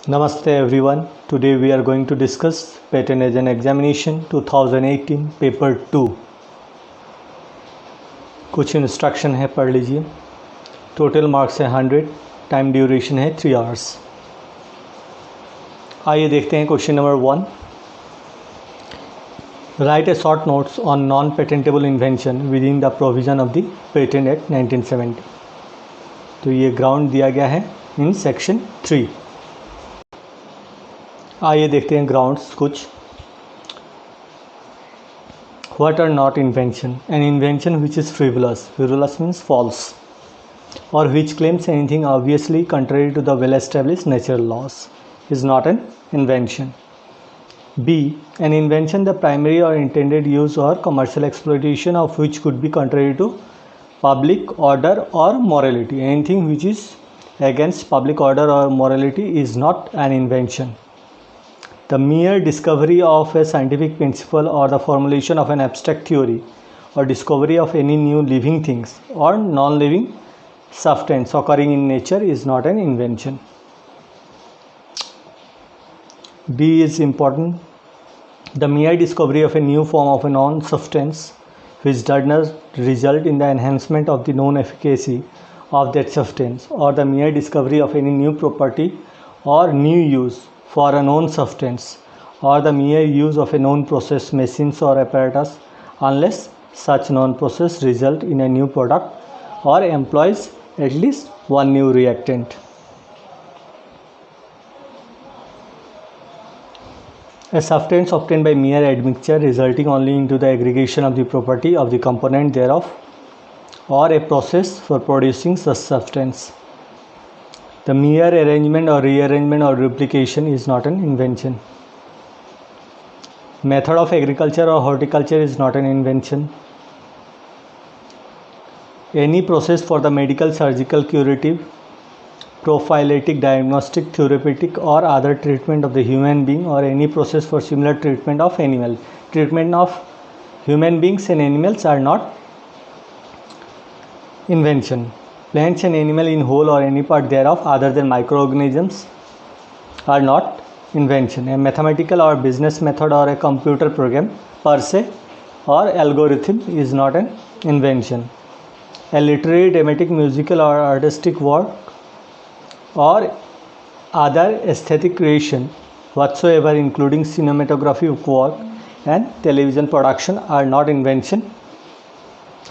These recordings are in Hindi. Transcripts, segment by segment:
Namaste everyone. Today we are going to discuss Patent Agent Examination 2018 paper 2। कुछ इंस्ट्रक्शन है, पढ़ लीजिए। टोटल मार्क्स है 100, टाइम ड्यूरेशन है 3 आवर्स। आइए देखते हैं question number 1। Right A short notes on non patentable invention with in the provision of the patent act 1970। तो ये ग्राउंड दिया गया है इन सेक्शन 3। आइए देखते हैं ग्राउंड्स कुछ। What are not invention? An invention which is frivolous. Frivolous means false, or which claims anything obviously contrary to the well-established natural laws is not an invention. B. An invention the primary or intended use or commercial exploitation of which could be contrary to public order or morality. Anything which is against public order or morality is not an invention. The mere discovery of a scientific principle or the formulation of an abstract theory or discovery of any new living things or non-living substance occurring in nature is not an invention. D is important. The mere discovery of a new form of a known substance which does not result in the enhancement of the known efficacy of that substance, or the mere discovery of any new property or new use for a known substance, or the mere use of a known process, machines or apparatus, unless such known process result in a new product or employs at least one new reactant. A substance obtained by mere admixture resulting only into the aggregation of the property of the component thereof, or a process for producing such substance. The mere arrangement or rearrangement or duplication is not an invention. Method of agriculture or horticulture is not an invention. Any process for the medical, surgical, curative, prophylactic, diagnostic, therapeutic or other treatment of the human being, or any process for similar treatment of animal. Treatment of human beings and animals are not invention. Plants and animal in whole or any part thereof other than microorganisms are not invention. A mathematical or business method or a computer program per se or algorithm is not an invention. A literary, dramatic, musical or artistic work or other aesthetic creation whatsoever, including cinematographic work and television production, are not invention.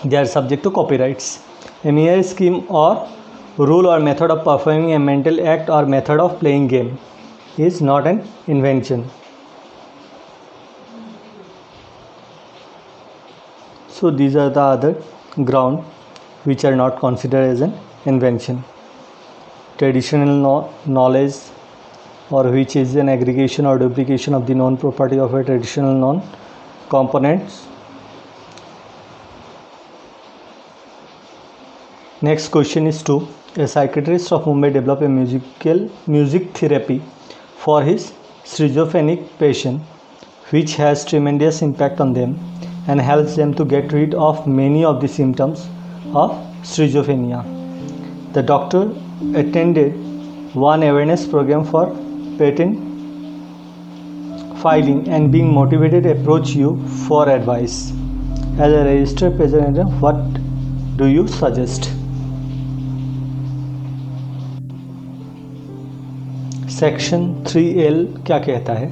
They are subject to copyrights. A mere scheme or rule or method of performing a mental act or method of playing game is not an invention. So these are the other ground which are not considered as an invention. Traditional knowledge, or which is an aggregation or duplication of the known property of a traditional known components. Next question is 2. A psychiatrist of Mumbai developed a music therapy for his schizophrenic patient, which has tremendous impact on them and helps them to get rid of many of the symptoms of schizophrenia. The doctor attended one awareness program for patent filing and being motivated approach you for advice. As a registered patent agent, what do you suggest? Section 3L क्या कहता है?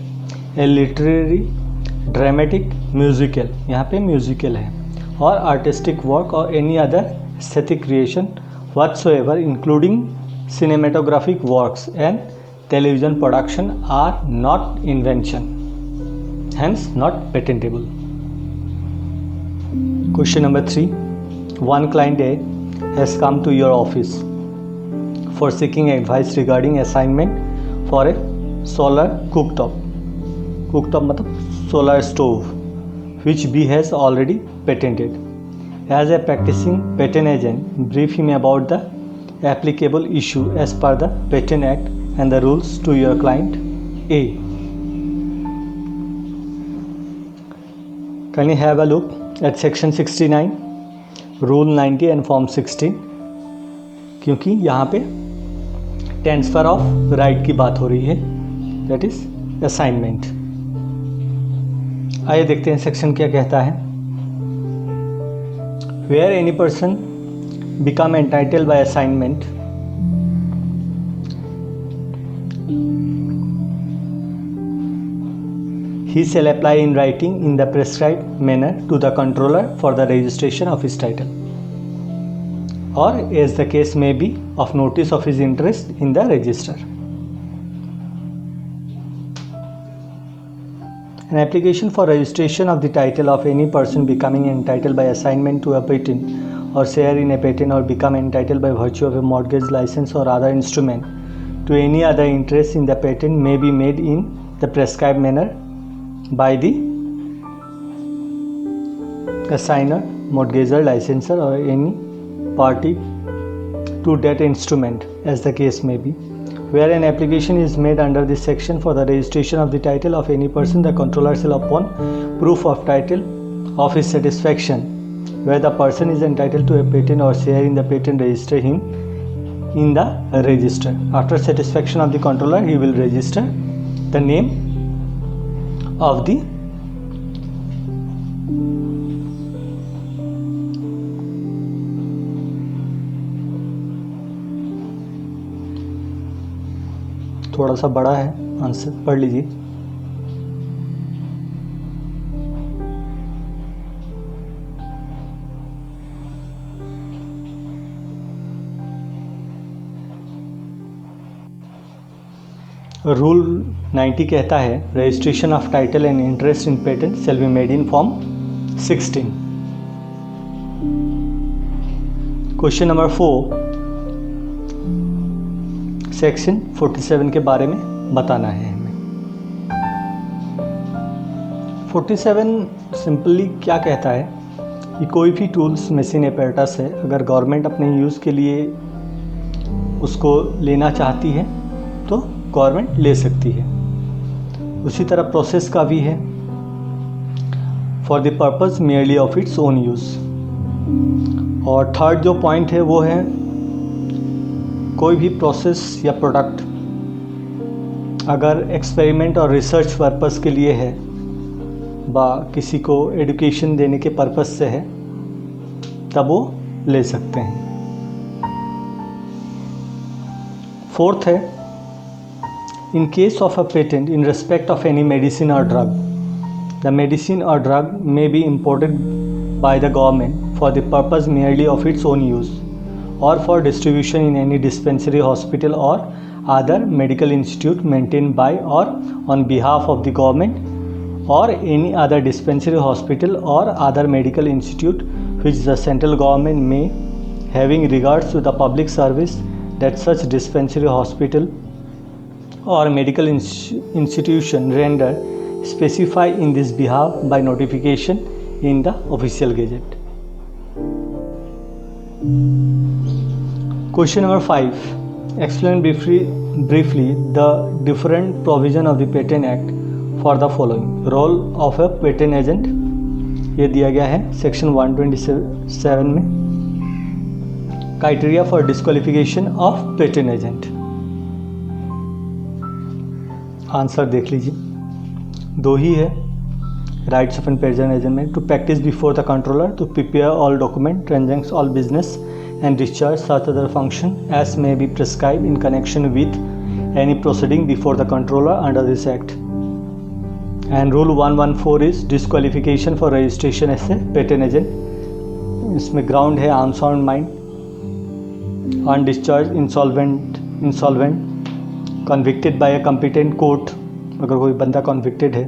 ए लिटरेरी, ड्रामेटिक, म्यूजिकल, यहाँ पे म्यूजिकल है, और आर्टिस्टिक वर्क और any other aesthetic creation whatsoever including cinematographic works and television production are not invention, hence not patentable. Question number 3. One client A has come to your office for seeking advice regarding assignment for a solar cooktop मतलब solar stove, which B has already patented. As a practicing patent agent, brief him about the applicable issue as per the Patent Act and the rules to your client A. Can you have a look at section 69, rule 90 and form 16? क्योंकि यहाँ पे ट्रांसफ़र ऑफ राइट की बात हो रही है, दैट इज असाइनमेंट। आइए देखते हैं सेक्शन क्या कहता है। Where any person become entitled by assignment, he shall apply in writing in the prescribed manner to the controller for the registration of his title, or as the case may be, of notice of his interest in the register. An application for registration of the title of any person becoming entitled by assignment to a patent or share in a patent or become entitled by virtue of a mortgage license or other instrument to any other interest in the patent may be made in the prescribed manner by the assigner, mortgager, licensor or any party to that instrument as the case may be. Where an application is made under this section for the registration of the title of any person, the controller shall upon proof of title of his satisfaction where the person is entitled to a patent or share in the patent register him in the register. After satisfaction of the controller, he will register the name of the थोड़ा सा बड़ा है आंसर, पढ़ लीजिए। रूल 90 कहता है registration of title and interest in patent shall be made in form 16। Question number 4 section 47 के बारे में बताना है हमें। 47 सिंपली क्या कहता है कि कोई भी टूल्स, मशीन, apparatus है, अगर गवर्नमेंट अपने यूज़ के लिए उसको लेना चाहती है तो गवर्नमेंट ले सकती है। उसी तरह प्रोसेस का भी है, for the purpose merely of its own use. और थर्ड जो पॉइंट है वो है कोई भी प्रोसेस या प्रोडक्ट अगर एक्सपेरिमेंट और रिसर्च पर्पस के लिए है व किसी को एजुकेशन देने के पर्पस से है तब वो ले सकते हैं। फोर्थ है in case of a patent in respect of any medicine or drug, the medicine or drug may be imported by the government for the purpose merely of its own use or for distribution in any dispensary, hospital or other medical institute maintained by or on behalf of the government or any other dispensary, hospital or other medical institute which the central government may, having regards to the public service that such dispensary, hospital or medical institution render, specify in this behalf by notification in the official gazette. Question number 5. Explain briefly the different provision of the Patent Act for the following. Role of a patent agent, ये दिया गया है सेक्शन 127 में। Criteria for disqualification of patent agent, answer देख लीजिए, दो ही है। Rights of an patent agent में to practice before the controller, to prepare all document, transact all business and discharge such other function as may be prescribe in connection with any proceeding before the controller under this act. And rule 114 is disqualification for registration as a patent agent. इसमें ग्राउंड है unsound mind, undischarge, insolvent, convicted by a competent court, अगर कोई बंदा कन्विक्टेड है,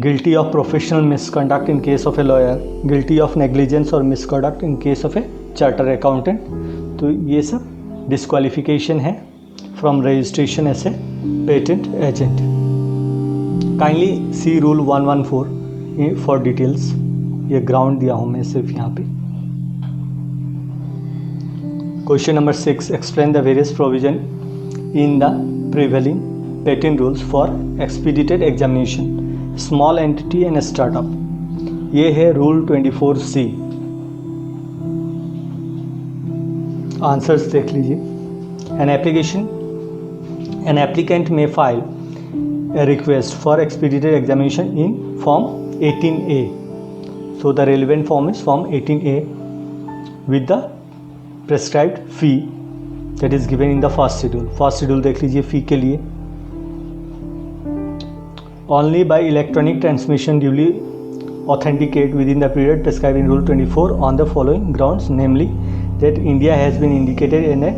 guilty of professional misconduct in case of a lawyer, guilty of negligence और misconduct in case of a charter accountant. तो ये सब डिस्क्वालिफिकेशन है from registration as a patent agent. Kindly see rule 114 for details. ये ग्राउंड दिया हूँ मैं सिर्फ यहाँ पे। Question number 6, explain the various provision in the prevailing patent rules for expedited examination, small entity and startup। ये है रूल 24C। आंसर्स देख लीजिए। An applicant may file a request for expedited examination in Form 18A. So the relevant form is Form 18A with the prescribed fee that is given in the first schedule. First schedule देख लीजिए fee के लिए. Only by electronic transmission duly authenticate within the period prescribed in Rule 24 on the following grounds, namely that India has been indicated in a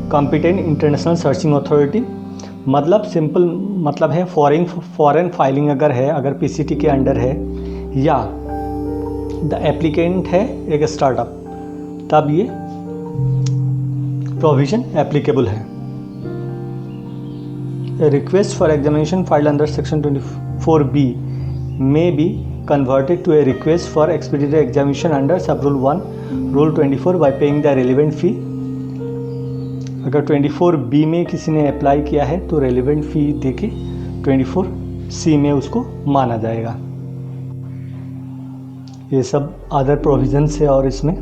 competent international searching authority. मतलब सिंपल मतलब है फॉरेन फाइलिंग अगर है, अगर पीसीटी के अंडर है, या द एप्लीकेंट है एक स्टार्टअप, तब ये प्रोविजन एप्लीकेबल है. Request for examination filed under section 24B may be converted to a request for expedited examination under sub rule 1 rule 24 by paying the relevant fee. अगर 24B में किसी ने अप्लाई किया है तो रेलिवेंट फ़ी देके 24C में उसको माना जाएगा. ये सब अदर प्रोविजंस है. और इसमें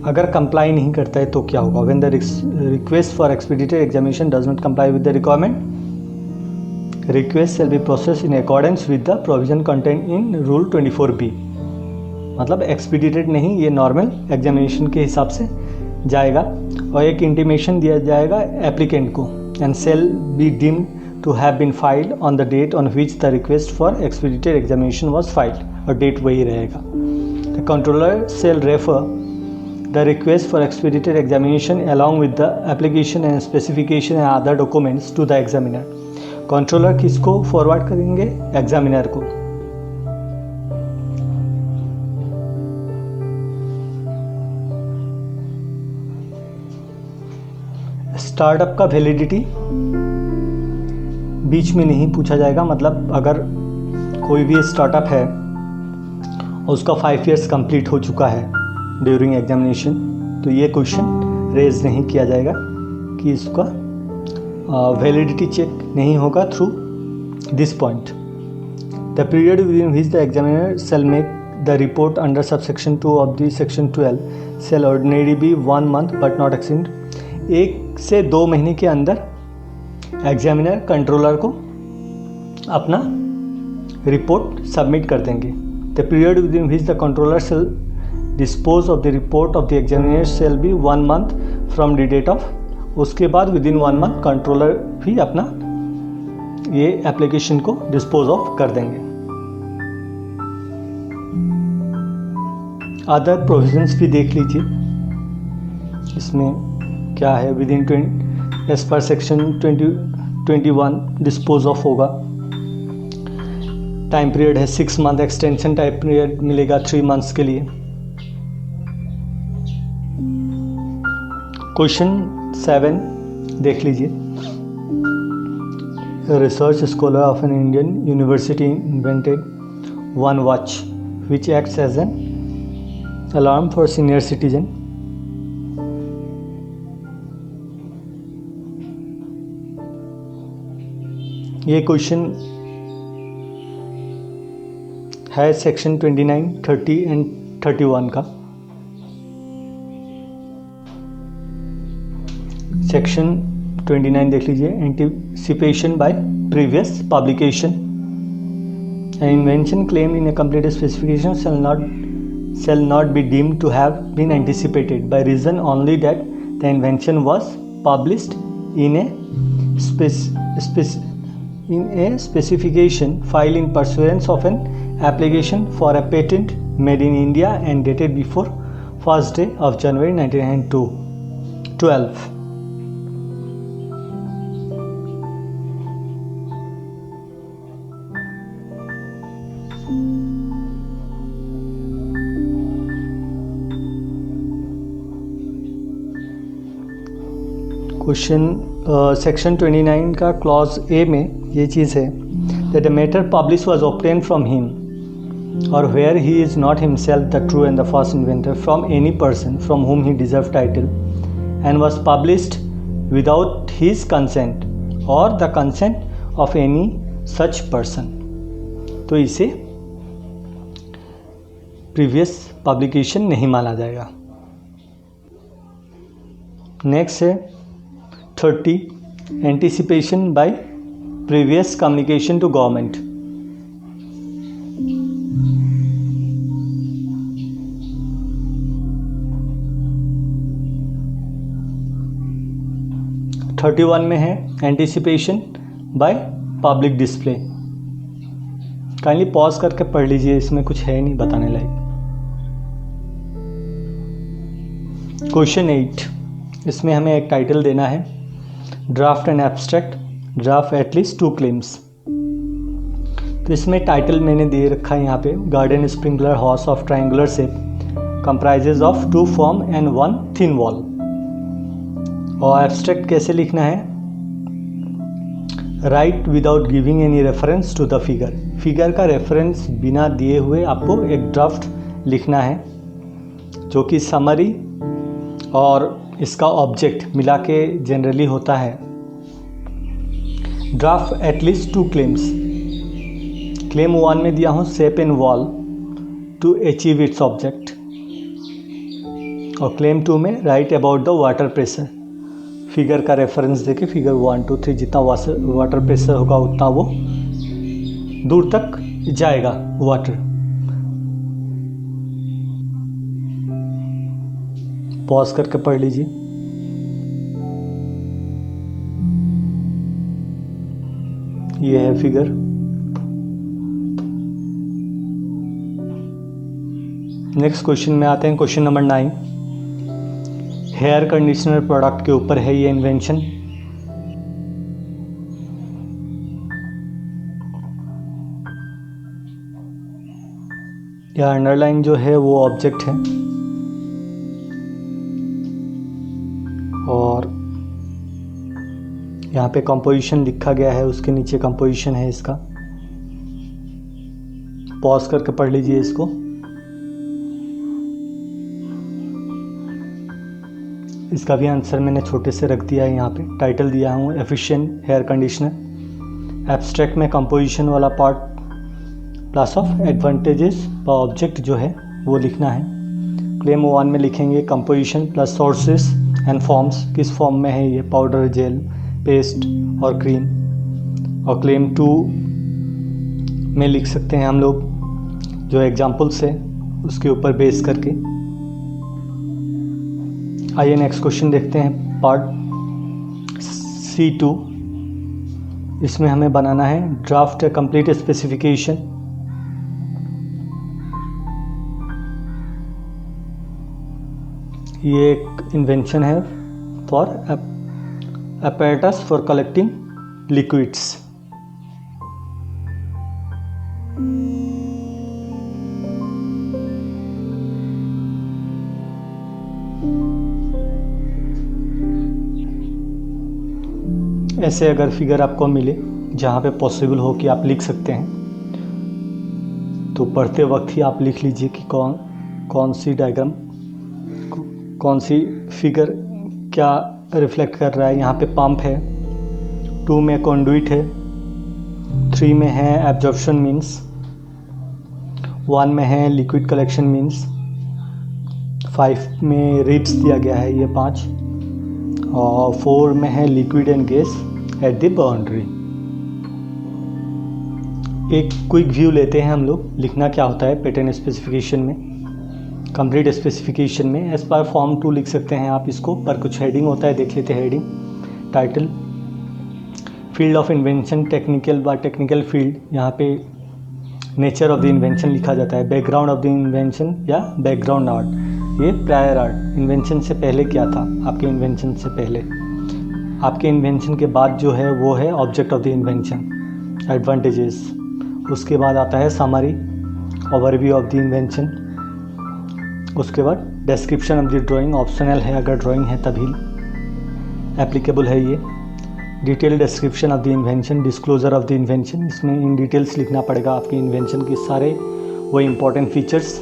अगर कंप्लाई नहीं करता है तो क्या होगा? When the request for expedited examination does not comply with the requirement, request shall be process in accordance with the provision content in rule 24B. मतलब एक्सपीडिटेड नहीं, ये नॉर्मल एग्जामिनेशन के हिसाब से जाएगा. और एक इंटीमेशन दिया जाएगा एप्लीकेंट को, and shall be deemed to have been filed on the date on which the request for expedited examination was filed, और डेट वही रहेगा. The controller shall refer the request for expedited examination along with the application and specification and other documents to the examiner. Controller किसको फॉरवर्ड करेंगे? एग्जामिनर को. स्टार्टअप का वैलिडिटी बीच में नहीं पूछा जाएगा. मतलब अगर कोई भी स्टार्टअप है और उसका 5 इयर्स कंप्लीट हो चुका है ड्यूरिंग एग्जामिनेशन, तो ये क्वेश्चन रेज नहीं किया जाएगा कि इसका वैलिडिटी चेक नहीं होगा through this point. The period within which the examiner shall make the report under subsection 2 of the section 12 shall ordinary be 1 month but not exceed. 1 से 2 महीने के अंदर एग्जामिनर कंट्रोलर को अपना रिपोर्ट सबमिट कर देंगे. The period within which the controller shall dispose of the report of the examiner shall be 1 month from the date of. उसके बाद विदिन 1 मंथ कंट्रोलर भी अपना ये एप्लीकेशन को डिस्पोज ऑफ कर देंगे. अदर प्रोविजंस भी देख लीजिए इसमें क्या है. Within as per section 21 dispose of होगा. टाइम पीरियड है 6 मंथ. एक्सटेंशन टाइम पीरियड मिलेगा 3 मंथ्स के लिए. क्वेश्चन 7 देख लीजिए. Research scholar of an Indian university invented one watch which acts as an alarm for senior citizen. ये क्वेश्चन है सेक्शन 29, 30 एंड 31 का. सेक्शन 29 देख लीजिए. Anticipation by previous publication. An invention claim in a complete specification shall not be deemed to have been anticipated by reason only that the invention was published in a specification filed in pursuance of an application for a patent made in India and dated before 1st day of January 1912. Question section 29 का क्लॉज ए में ये चीज़ है that the matter publish was obtain from him or where he is not himself the true and the first inventor from any person from whom he deserved title and was published without his consent or the consent of any such person. तो इसे प्रीवियस पब्लिकेशन नहीं माना जाएगा. नेक्स्ट है 30 anticipation by previous communication to government. Thirty one में है anticipation by public display. Kindly pause करके पढ़ लीजिए, इसमें कुछ है नहीं बताने लायक। क्वेश्चन 8, इसमें हमें एक टाइटल देना है, draft and abstract, draft at least 2 claims. तो इसमें टाइटल मैंने दे रखा है यहाँ पे, garden sprinkler house of triangular shape comprises of 2 form and 1 thin wall. और एब्स्ट्रैक्ट कैसे लिखना है, write without giving any reference to the figure. Figure का रेफरेंस बिना दिए हुए आपको एक ड्राफ्ट लिखना है, जो कि समरी और इसका ऑब्जेक्ट मिला के जनरली होता है। Draft at least 2 claims. क्लेम 1 में दिया हूँ shape and wall to achieve its object, और क्लेम 2 में write about the water pressure. Figure का रेफरेंस देके फिगर 1, 2, 3 जितना वाटर प्रेशर होगा उतना वो दूर तक जाएगा वाटर। पॉज करके पढ़ लीजिए। ये है फिगर। नेक्स्ट क्वेश्चन में आते हैं, question number 9। Hair conditioner product के ऊपर है ये इन्वेंशन। यह अंडरलाइन जो है वो ऑब्जेक्ट है, और यहाँ पे कंपोजिशन लिखा गया है, उसके नीचे कंपोजिशन है इसका। पॉज करके पढ़ लीजिए इसको। इसका भी आंसर मैंने छोटे से रख दिया है यहाँ पे। टाइटल दिया हूँ एफिशिएंट हेयर कंडीशनर। एब्स्ट्रैक्ट में कंपोजिशन वाला पार्ट प्लस ऑफ एडवांटेजेस व ऑब्जेक्ट जो है वो लिखना है। क्लेम 1 में लिखेंगे composition plus sources and forms, किस फॉर्म में है ये, पाउडर, जेल, पेस्ट और क्रीम। और क्लेम 2 में लिख सकते हैं हम लोग जो एग्जाम्पल्स है उसके ऊपर बेस करके। आइए नेक्स्ट क्वेश्चन देखते हैं, पार्ट C2। इसमें हमें बनाना है ड्राफ्ट कंप्लीट स्पेसिफिकेशन। ये एक इन्वेंशन है for apparatus for collecting liquids. ऐसे अगर फिगर आपको मिले जहाँ पे पॉसिबल हो कि आप लिख सकते हैं, तो पढ़ते वक्त ही आप लिख लीजिए कि कौन सी डायग्राम, कौन सी फिगर क्या रिफ्लेक्ट कर रहा है। यहाँ पे पंप है, 2 में कंडुइट है, 3 में है एब्जॉर्प्शन मीन्स, 1 में है लिक्विड कलेक्शन मीन्स, 5 में रिब्स दिया गया है ये 5, और 4 में है liquid and gas at the boundary. एक क्विक व्यू लेते हैं हम लोग, लिखना क्या होता है पैटर्न स्पेसिफिकेशन में, कंप्लीट स्पेसिफिकेशन में। एज पर फॉर्म 2 लिख सकते हैं आप इसको, पर कुछ हेडिंग होता है, देख लेते हैं heading. Title, field of invention, technical व टेक्निकल फील्ड, यहाँ पे नेचर ऑफ द इन्वेंशन लिखा जाता है। बैकग्राउंड ऑफ द इन्वेंशन या बैकग्राउंड आर्ट, ये प्रायर आर्ट, इन्वेंशन से पहले क्या था, आपके इन्वेंशन से पहले। आपके इन्वेंशन के बाद जो है वो है object of the invention, advantages. उसके बाद आता है summary, overview of the invention. उसके बाद description of the drawing, optional है अगर ड्राइंग है तभी एप्लीकेबल है ये। Detail description of the invention, disclosure of the invention, इसमें इन डिटेल्स लिखना पड़ेगा आपके इन्वेंशन के सारे वो इम्पोर्टेंट फीचर्स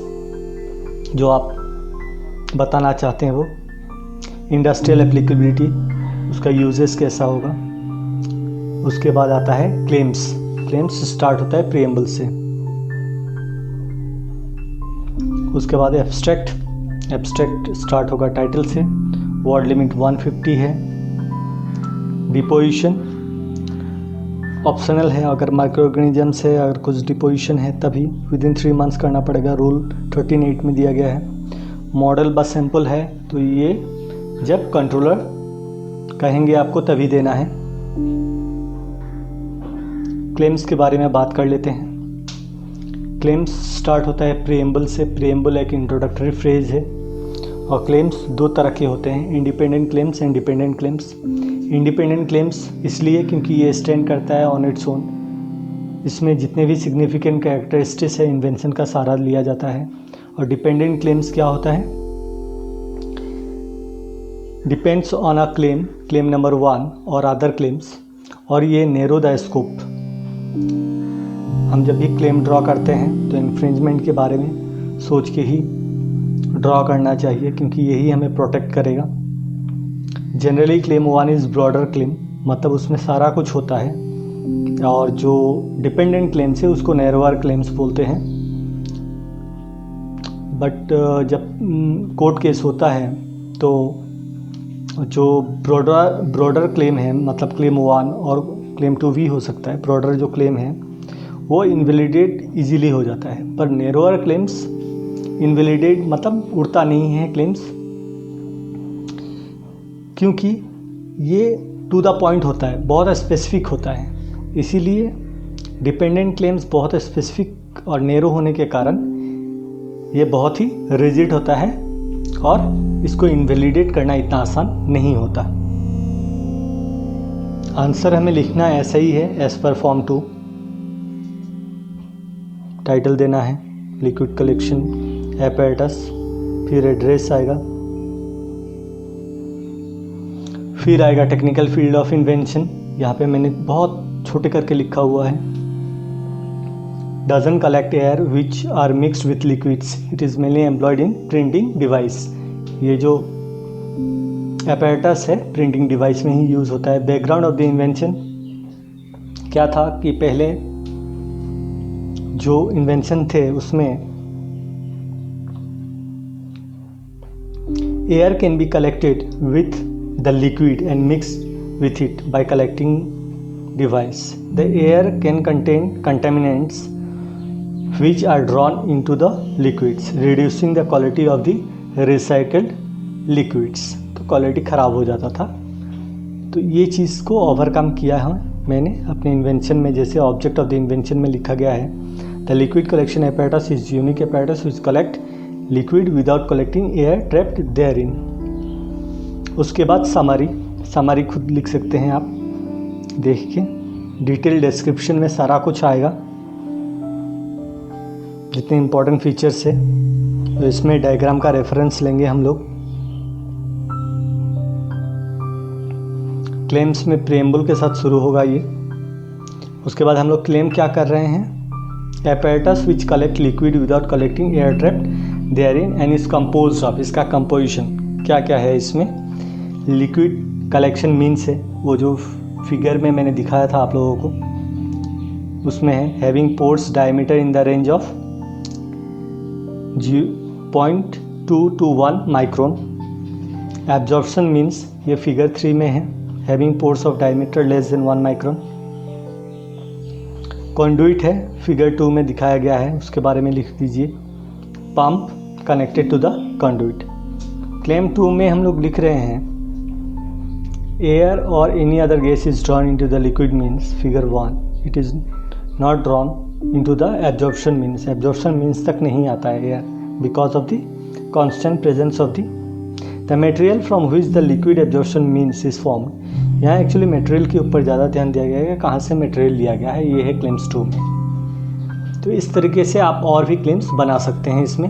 जो आप बताना चाहते हैं वो। इंडस्ट्रियल एप्लीकेबिलिटी, उसका यूजेस कैसा होगा। उसके बाद आता है क्लेम्स। क्लेम्स स्टार्ट होता है प्रीएम्बल से। उसके बाद एब्स्ट्रैक्ट, एब्स्ट्रैक्ट स्टार्ट होगा टाइटल से। वर्ड लिमिट 150 है। डिपोजिशन ऑप्शनल है, अगर माइक्रो ऑर्गेनिजम्स है, अगर कुछ डिपोजिशन है तभी विदिन 3 मंथ्स करना पड़ेगा, रूल 13(8) में दिया गया है। मॉडल बस सैंपल है, तो ये जब कंट्रोलर कहेंगे आपको तभी देना है। क्लेम्स के बारे में बात कर लेते हैं। क्लेम्स स्टार्ट होता है प्रीएम्बल से। प्रीएम्बल एक इंट्रोडक्टरी फ्रेज है और क्लेम्स 2 तरह के होते हैं, independent claims and dependent claims. Independent claims इसलिए क्योंकि ये स्टैंड करता है ऑन इट्स ओन, इसमें जितने भी सिग्निफिकेंट कैरेक्टरिस्टिक्स है इन्वेंशन का सारा लिया जाता है। और डिपेंडेंट क्लेम्स क्या होता है, depends on a claim, claim number 1 और अदर क्लेम्स, और ये नैरो द स्कोप। हम जब भी क्लेम ड्रॉ करते हैं तो इन्फ्रिंजमेंट के बारे में सोच के ही ड्रॉ करना चाहिए, क्योंकि यही हमें प्रोटेक्ट करेगा। Generally claim 1 is broader claim, मतलब उसमें सारा कुछ होता है, और जो डिपेंडेंट क्लेम्स है उसको नैरोअर क्लेम्स बोलते हैं। बट जब कोर्ट केस होता है तो जो ब्रॉडर क्लेम है, मतलब क्लेम 1 और क्लेम 2 भी हो सकता है, ब्रॉडर जो क्लेम है वो इनवैलिडेट इजीली हो जाता है, पर नैरोअर क्लेम्स इनवैलिडेट मतलब उड़ता नहीं है क्लेम्स, क्योंकि ये टू द पॉइंट होता है, बहुत स्पेसिफिक होता है। इसीलिए डिपेंडेंट क्लेम्स बहुत स्पेसिफिक और नैरो होने के कारण ये बहुत ही रिजिड होता है और इसको इनवैलिडेट करना इतना आसान नहीं होता। आंसर हमें लिखना ऐसा ही है, एज पर फॉर्म 2। टाइटल देना है लिक्विड कलेक्शन एपैरेटस, फिर एड्रेस आएगा, फिर आएगा टेक्निकल फील्ड ऑफ इन्वेंशन। यहाँ पे मैंने बहुत छोटे करके लिखा हुआ है, doesn't collect air which are mixed with liquids, it is mainly employed in printing device. ये जो एपैरेटस है प्रिंटिंग डिवाइस में ही यूज़ होता है। बैकग्राउंड ऑफ द इन्वेंशन क्या था कि पहले जो इन्वेंशन थे उसमें air can be collected with the liquid and mix with it by collecting device. The air can contain contaminants which are drawn into the liquids, reducing the quality of the recycled liquids. तो क्वालिटी ख़राब हो जाता था, तो ये चीज़ को ओवरकम किया है मैंने अपने इन्वेंशन में। जैसे ऑब्जेक्ट ऑफ द इन्वेंशन में लिखा गया है, the liquid collection apparatus is unique apparatus which collect liquid without collecting air trapped therein. उसके बाद समरी खुद लिख सकते हैं आप देख के, डिटेल डिस्क्रिप्शन में सारा कुछ आएगा जितने इम्पोर्टेंट फीचर्स है। तो इसमें डायग्राम का रेफरेंस लेंगे हम लोग। क्लेम्स में प्रीएम्बल के साथ शुरू होगा ये। उसके बाद हम लोग क्लेम क्या कर रहे हैं, apparatus which collect liquid without collecting air trapped therein and is composed of, इसका कंपोजिशन क्या क्या है इसमें। लिक्विड कलेक्शन मीन्स है वो जो फिगर में मैंने दिखाया था आप लोगों को, उसमें है having pores diameter in the range of 0.2 to 1 micron. Absorption means ये फिगर 3 में है, having pores of diameter less than 1 micron. Conduit है, फिगर 2 में दिखाया गया है, उसके बारे में लिख दीजिए, pump connected to the conduit. Claim 2 में हम लोग लिख रहे हैं air or any other gas is drawn into the liquid means figure 1, it is not drawn into the absorption means, absorption means तक नहीं आता है air because of the constant presence of the material from which the liquid absorption means is formed। यहाँ एक्चुअली मटेरियल के ऊपर ज़्यादा ध्यान दिया गया है, कहाँ से मटेरियल लिया गया है, ये है क्लेम्स 2 में। तो इस तरीके से आप और भी क्लेम्स बना सकते हैं इसमें।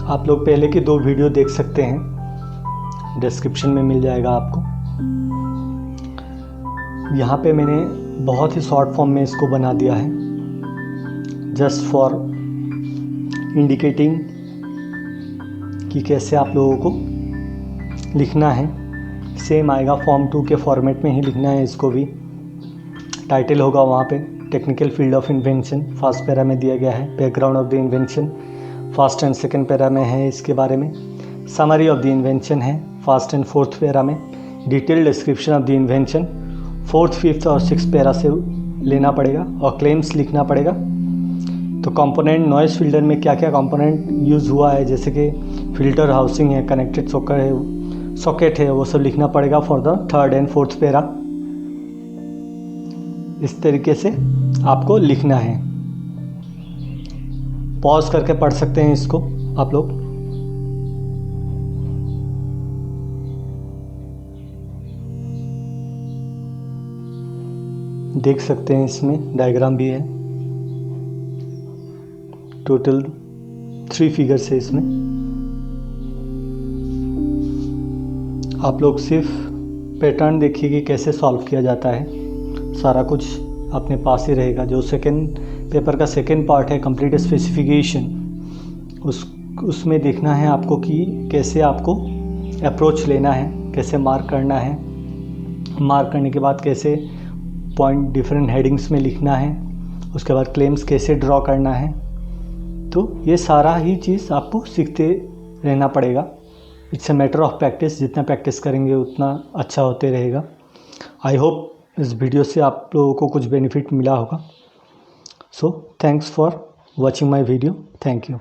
आप लोग पहले की 2 वीडियो देख सकते हैं, डिस्क्रिप्शन में मिल जाएगा आपको। यहाँ पे मैंने बहुत ही शॉर्ट फॉर्म में इसको बना दिया है, जस्ट फॉर इंडिकेटिंग कि कैसे आप लोगों को लिखना है। सेम आएगा, फॉर्म 2 के फॉर्मेट में ही लिखना है इसको भी। टाइटल होगा वहाँ पे technical field of invention, first para में दिया गया है। Background of the invention first and second para में है इसके बारे में। समरी ऑफ द इन्वेंशन है फर्स्ट एंड फोर्थ पैरा में, detail description of the invention fourth, fifth और सिक्स पैरा से लेना पड़ेगा और क्लेम्स लिखना पड़ेगा। तो कंपोनेंट नॉइज़ फिल्टर में क्या क्या कंपोनेंट यूज़ हुआ है, जैसे कि फिल्टर हाउसिंग है, कनेक्टेड सॉकेट है, वो सब लिखना पड़ेगा for the third and fourth para. इस तरीके से आपको लिखना है। पॉज करके पढ़ सकते हैं इसको आप लोग। देख सकते हैं इसमें डायग्राम भी है। टोटल 3 फिगर्स है इसमें। आप लोग सिर्फ पैटर्न देखिए कि कैसे सॉल्व किया जाता है, सारा कुछ अपने पास ही रहेगा। जो सेकंड पेपर का सेकंड पार्ट है कंप्लीट स्पेसिफिकेशन, उसमें देखना है आपको कि कैसे आपको अप्रोच लेना है, कैसे मार्क करना है, मार्क करने के बाद कैसे पॉइंट डिफरेंट हेडिंग्स में लिखना है, उसके बाद क्लेम्स कैसे ड्रॉ करना है। तो ये सारा ही चीज़ आपको सीखते रहना पड़ेगा। It's a matter of practice, जितना प्रैक्टिस करेंगे उतना अच्छा होते रहेगा। आई होप इस वीडियो से आप लोगों को कुछ बेनिफिट मिला होगा। So thanks for watching my video. Thank you.